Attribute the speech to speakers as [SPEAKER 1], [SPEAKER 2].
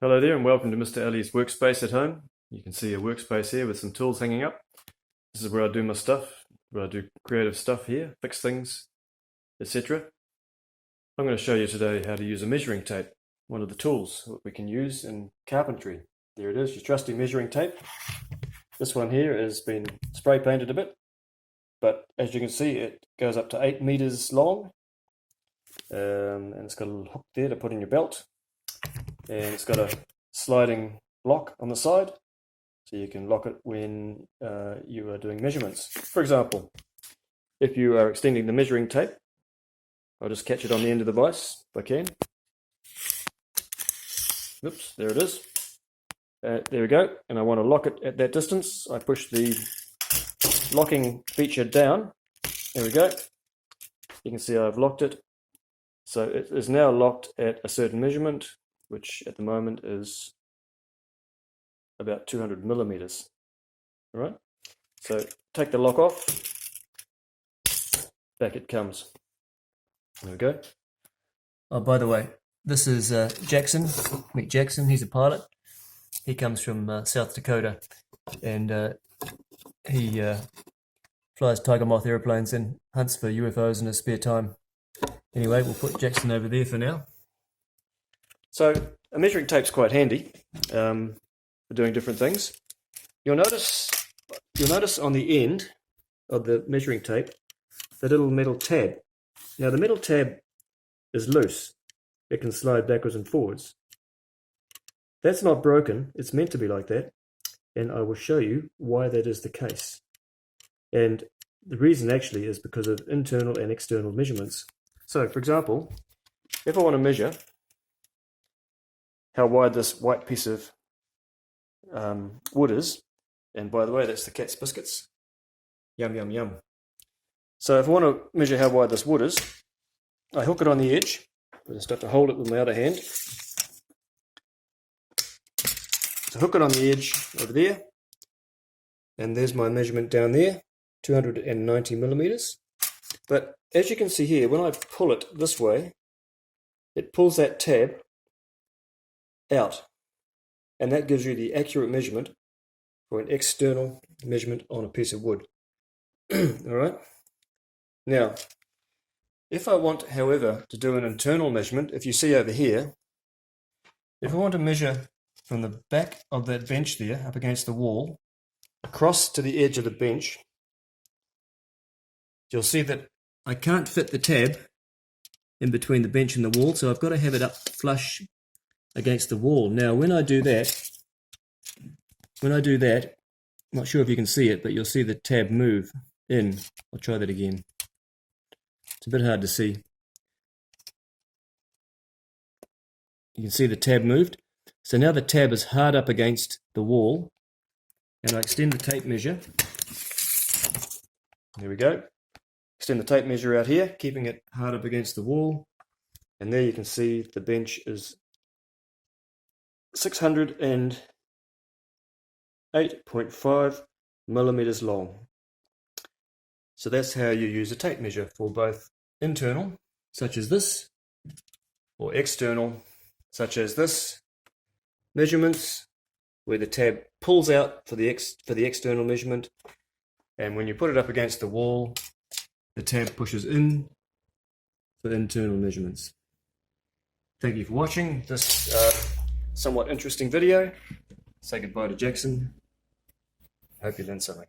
[SPEAKER 1] Hello there and welcome to Mr. Ali's workspace at home. You can see a workspace here with some tools hanging up. This is where I do my stuff, where I do creative stuff here, fix things, etc. I'm going to show you today how to use a measuring tape, one of the tools that we can use in carpentry. There it is, your trusty measuring tape. This one here has been spray painted a bit, but as you can see it goes up to 8 meters long, and it's got a little hook there to put in your belt. And it's got a sliding lock on the side, so you can lock it when you are doing measurements. For example, if you are extending the measuring tape, I'll just catch it on the end of the vise if I can. Oops, there it is. There we go. And I want to lock it at that distance. I push the locking feature down. There we go. You can see I've locked it. So it is now locked at a certain measurement, which at the moment is about 200 millimeters. All right, so take the lock off, back it comes. There we go. Oh, by the way, this is Jackson, Mick Jackson. He's a pilot. He comes from South Dakota, and he flies Tiger Moth airplanes and hunts for UFOs in his spare time. Anyway, we'll put Jackson over there for now. So a measuring tape's quite handy for doing different things. You'll notice on the end of the measuring tape the little metal tab. Now the metal tab is loose. It can slide backwards and forwards. That's not broken. It's meant to be like that, and I will show you why that is the case. And the reason actually is because of internal and external measurements. So for example, if I want to measure how wide this white piece of wood is, and by the way, that's the cat's biscuits. Yum, yum, yum. So if I want to measure how wide this wood is, I hook it on the edge. I just have to hold it with my other hand. So hook it on the edge over there, and there's my measurement down there, 290 millimeters. But as you can see here, when I pull it this way, it pulls that tab out, and that gives you the accurate measurement for an external measurement on a piece of wood. All right. Now, if I want, however, to do an internal measurement, if you see over here, if I want to measure from the back of that bench there up against the wall across to the edge of the bench, you'll see that I can't fit the tab in between the bench and the wall, so I've got to have it up flush against the wall. Now when I do that, I'm not sure if you can see it, but you'll see the tab move in. I'll try that again. It's a bit hard to see. You can see the tab moved. So now the tab is hard up against the wall, and I extend the tape measure. There we go. Extend the tape measure out here, keeping it hard up against the wall, and there you can see the bench is 608.5 millimeters long. So that's how you use a tape measure for both internal, such as this, or external, such as this, measurements where the tab pulls out for the external measurement, and when you put it up against the wall, the tab pushes in for internal measurements. Thank you for watching this somewhat interesting video. Say goodbye to Jackson. Hope you learned something.